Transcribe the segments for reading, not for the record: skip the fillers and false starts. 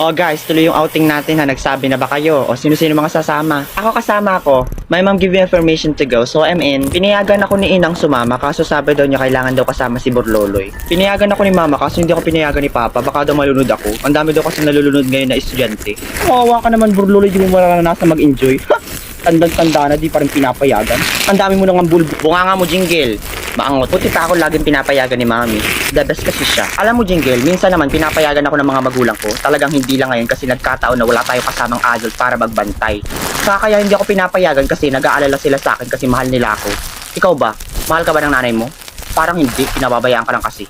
Oh guys, tuloy yung outing natin ha. Nagsabi na ba kayo? O sino-sino mga sasama? Ako kasama ako. My mom give me information to go. So I'm in. Pinayagan ako ni Inang sumama kaso sabi daw niya kailangan daw kasama si Borloloy. Pinayagan ako ni Mama kaso hindi ako pinayagan ni Papa. Baka daw malunod ako. Ang dami daw kasi nalulunod ngayon na estudyante. Kawawa ka naman Borloloy, di mo maranasan mag-enjoy. Tandang-tanda na, di pa rin pinapayagan. Ang dami mo nang bulbo. Bunganga mo, Jingle. Maangot. Puti pa ako laging pinapayagan ni Mami. The best kasi siya. Alam mo, Jingle, minsan naman pinapayagan ako ng mga magulang ko. Talagang hindi lang ngayon kasi nagkataon na wala tayong kasamang adult para magbantay. Kaya hindi ako pinapayagan kasi nag-aalala sila sa akin kasi mahal nila ako. Ikaw ba? Mahal ka ba ng nanay mo? Parang hindi. Pinababayaan ka lang kasi.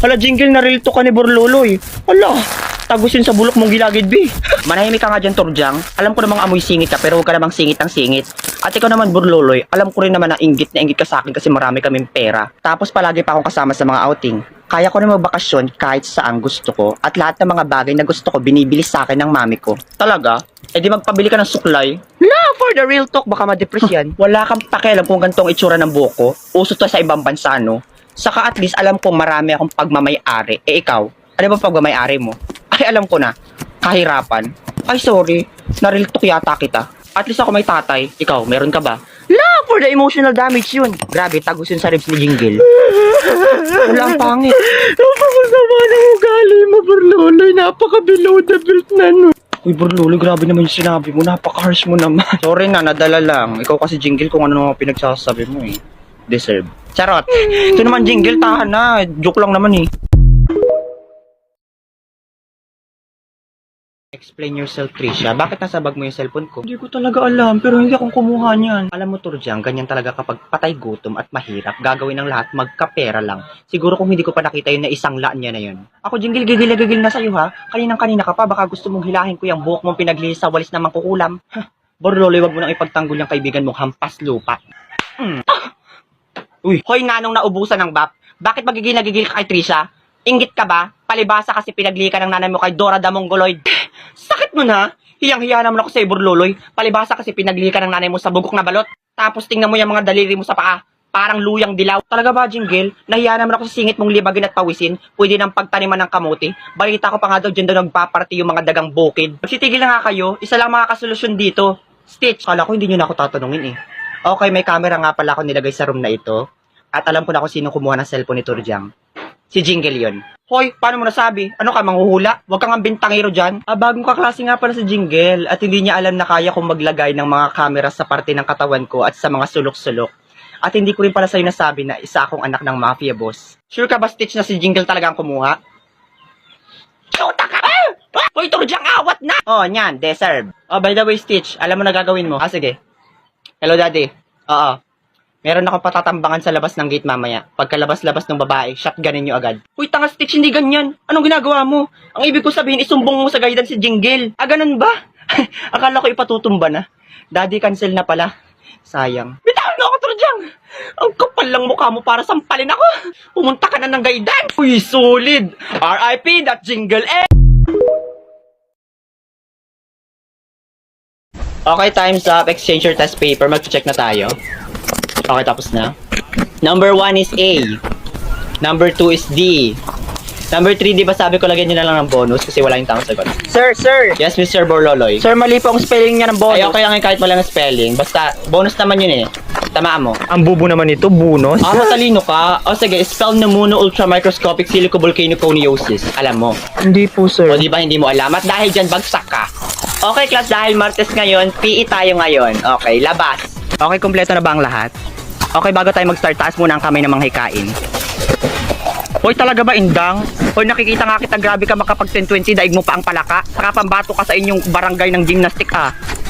Hala, Jingle, narilito ka ni Borloloy. Hala, tagusin sa bulok mong gilagid, B. Manahimik ka nga dyan, Turjang. Alam ko namang amoy singit ka, pero huwag ka namang singit ng singit. At ikaw naman, Borloloy, alam ko rin naman na inggit ka sa akin kasi marami kaming pera. Tapos palagi pa akong kasama sa mga outing. Kaya ko na magbakasyon kahit saan gusto ko. At lahat ng mga bagay na gusto ko, binibili sa akin ng mami ko. Talaga? Eh di magpabili ka ng suklay. La, for the real talk, baka ma-depress yan. Wala kang pakialam kung ganitong itsura ng buhok ko. Uso to sa ibang bansa, no? Saka at least alam kong marami akong pagmamay-ari. Eh ikaw, ano ba pagmamay-ari mo? Ay alam ko na, kahirapan. Ay sorry, nariltok yata kita. At least ako may tatay. Ikaw, meron ka ba? La, for the emotional damage yun. Grabe, tagus yun sa ribs ni Jingle. Wala ang pangit. Napakasama ng ugali mo, Borloloy. Napaka-below the belt na no. Uy, Borloloy, grabe naman yung sinabi mo. Napaka-harsh mo naman. Sorry na, nadala lang. Ikaw kasi Jingle kung ano naman pinagsasabi mo eh. Deserve. Charot. Ito naman Jingle, tahan na. Joke lang naman eh. Explain yourself, Trisha. Bakit nasa bag mo yung cellphone ko? Hindi ko talaga alam, pero hindi akong kumuha niyan. Alam mo, Turjang, ganyan talaga kapag patay gutom at mahirap, gagawin ng lahat magkapera lang. Siguro kung hindi ko pa nakita yun na isang laan niya na yun. Ako, Jingle, gigil na sa'yo ha. Kaninang-kanina ka pa, baka gusto mong hilahin ko yung buhok mong pinaglihis sa walis na mangkukulam. Borloloy, wag mo nang ipagtanggol yung kaibigan mong hampas lupa. Uy, hoy nanong naubusan ng bap. Bakit magigil ka kay Trisha? Inggit ka ba? Palibasa kasi pinaglihi ka ng nanay mo kay Dora the Mongoloid. Sakit mo na? Hiyang-hiya naman ako sa Borloloy. Palibasa kasi pinaglihi ka ng nanay mo sa bugok na balot. Tapos tingnan mo yung mga daliri mo sa paa. Parang luyang dilaw. Talaga ba, Jingle? Nahiya naman ako sa singit mong libagin at pawisin. Pwede nang pagtaniman ng kamuti. Balita ko pa nga daw dyan daw nagpaparty yung mga dagang bukid. Magsitigil na nga kayo. Isa lang makakasolusyon dito. Stitch. Kala ko hindi nyo na ako tatanungin eh. Okay, may camera nga pala ako nilagay sa room na ito. At alam ko na kung sino kumuha ng cellphone ni Turjang. Si Jingle yun. Hoy, paano mo nasabi? Ano ka, manghuhula? Huwag kang bintangero dyan. Bagong kaklase nga pala si Jingle at hindi niya alam na kaya kong maglagay ng mga camera sa parte ng katawan ko at sa mga sulok-sulok. At hindi ko rin pala sa'yo nasabi na isa akong anak ng mafia boss. Sure ka ba, Stitch, na si Jingle talagang kumuha? Chuta ka! Hoy, Turjang, awat na! Oh, nyan, deserve. Oh, by the way, Stitch, alam mo na gagawin mo? Sige. Hello, Daddy. Oo. Meron akong patatambangan sa labas ng gate mamaya. Pagkalabas-labas ng babae, shotgunin nyo agad. Uy, tanga Stitch, hindi ganyan. Anong ginagawa mo? Ang ibig ko sabihin, isumbong mo sa guidance si Jingle. Ganun ba? Akala ko ipatutumba na. Daddy, cancel na pala. Sayang. Bitawan mo ako, Turjang! Ang kapal lang mukha mo para sampalin ako. Pumunta ka na ng guidance. Uy, solid. RIP, that Jingle eh! Okay, time's up. Exchange your test paper. Mag-check na tayo. Okay, tapos na. Number 1 is A. Number 2 is D. Number 3, di ba sabi ko lagyan nyo na lang ng bonus kasi wala yung tamang sagot. Sir! Yes, Mr. Borloloy. Sir, mali po ang spelling niya ng bonus. Ay, okay lang kahit wala ng spelling. Basta, bonus naman yun eh. Tamaan mo. Ang bubo naman ito, bonus? Matalino ka. O sige, spell pneumono ultramicroscopic silicovolcanoconiosis. Alam mo? Hindi po, sir. O di ba hindi mo alam? At dahil dyan, bagsak ka. Okay, class, dahil Martes ngayon, PE tayo ngayon. Okay, labas. Okay, kumpleto na ba ang lahat? Okay, bago tayo mag-start, taas muna ang kamay ng mga hikain. Hoy, talaga ba, Indang? Hoy, nakikita nga kita, grabe ka makapag 10-20, daig mo pa ang palaka. Saka pambato ka sa inyong barangay ng gymnastic,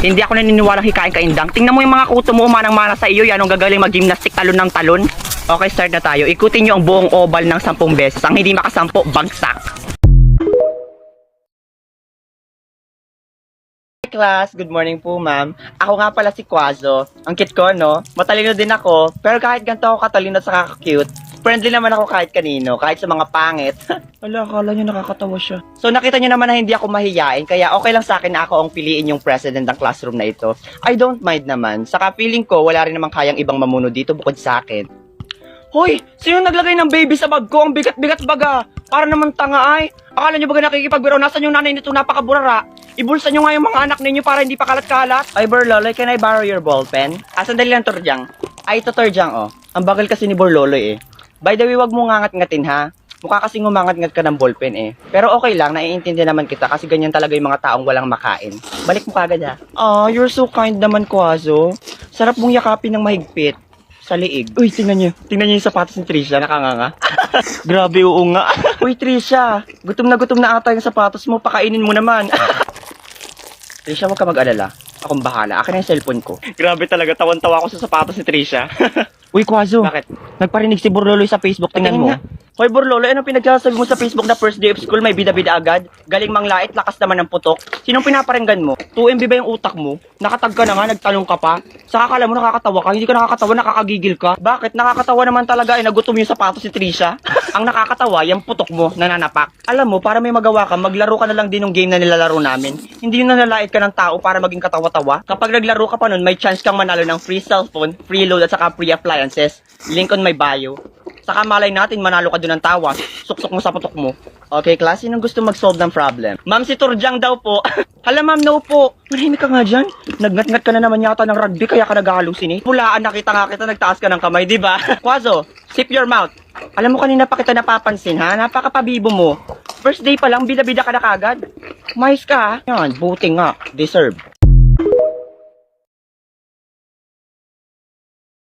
Hindi ako naniniwalang hikain ka, Indang. Tingnan mo yung mga kuto mo, umanang-mana sa iyo, yan ang gagaling mag-gymnastic, talon ng talon. Okay, start na tayo. Ikutin nyo ang buong oval ng 10 beses. Ang hindi makasampo, bagsak. Class, good morning po ma'am. Ako nga pala si Quazo. Ang cute ko, no? Matalino din ako, pero kahit ganito ako katalino at saka cute, friendly naman ako kahit kanino, kahit sa mga pangit. Wala, akala nyo nakakatawa siya. So nakita nyo naman na hindi ako mahiyain, kaya okay lang sa akin na ako ang piliin yung president ng classroom na ito. I don't mind naman. Saka feeling ko, wala rin namang kayang ibang mamuno dito bukod sa akin. Hoy, sino naglagay ng baby sa bag ko? Ang bigat-bigat baga. Para naman tanga ay. Akala nyo baga nakikipagbiro? Nasaan yung nanay nito napakaburara? Ibulsa nyo nga yung mga anak ninyo para hindi pa kalat-kalat. Ay, Borloloy, can I borrow your ballpen? Sandali lang, Torjang. Ay, ito, Torjang, oh. Ang bagal kasi ni Borloloy, eh. By the way, wag mo ngangat-ngatin, ha? Mukha kasing umangat-ngat ka ng ballpen, eh. Pero okay lang, naiintindihan naman kita kasi ganyan talaga yung mga taong walang makain. Balik mo kagad, ha? Ah, you're so kind naman, Kwazo. Sarap mong yakapin ng mahigpit. Sa liig. Uy, tingnan niyo. Tingnan niyo yung sapatos ni Trisha, nakanganga. Grabe, oo nga. Uy, Trisha, gutom na ata yung sapatos mo. Pakainin mo naman. Trisha, huwag ka mag-alala. Akong bahala. Akin na yung cellphone ko. Grabe talaga, tawan-tawa ako sa sapatos ni Trisha. Uy, Kwazo. Bakit? Nagparinig si Borloloy sa Facebook. Tingnan mo. Hoy, Borloloy, anong pinagsasabi mo sa Facebook na first day of school may bida-bida agad? Galing manglait, lakas naman ng putok. Sinong pinaparinggan mo? 2MB ba yung utak mo? Nakatag ka na nga, nagtanong ka pa. Saka kala mo nakakatawa ka, hindi ka nakakatawa, nakakagigil ka. Bakit? Nakakatawa naman talaga, nagutom yung sapatos si Trisha. Ang nakakatawa, yung putok mo, nananapak. Alam mo, para may magawa ka, maglaro ka na lang din ng game na nilalaro namin. Hindi yung nanalait ka ng tao para maging katawa-tawa. Kapag naglaro ka pa nun, may chance kang manalo ng free cellphone, free load at saka free appliances. Link on my bio. Saka malay natin, manalo ka dun ng tawa. Suksok mo sa putok mo. Okay, class, sinong gusto mag-solve ng problem? Ma'am, si Torjang daw po. Hala, ma'am, no po. Manahimik ka nga dyan. Nagngat-ngat ka na naman yata ng rugby, kaya ka nag-halusinate. Pulaan, nakita nga kita, nagtaas ka ng kamay, di ba? Kwazo, sip your mouth. Alam mo, kanina pa kita napapansin, ha? Napakapabibo mo. First day pa lang, bida-bida ka na kagad. Mais ka, ha? Yan, buti nga. Deserve.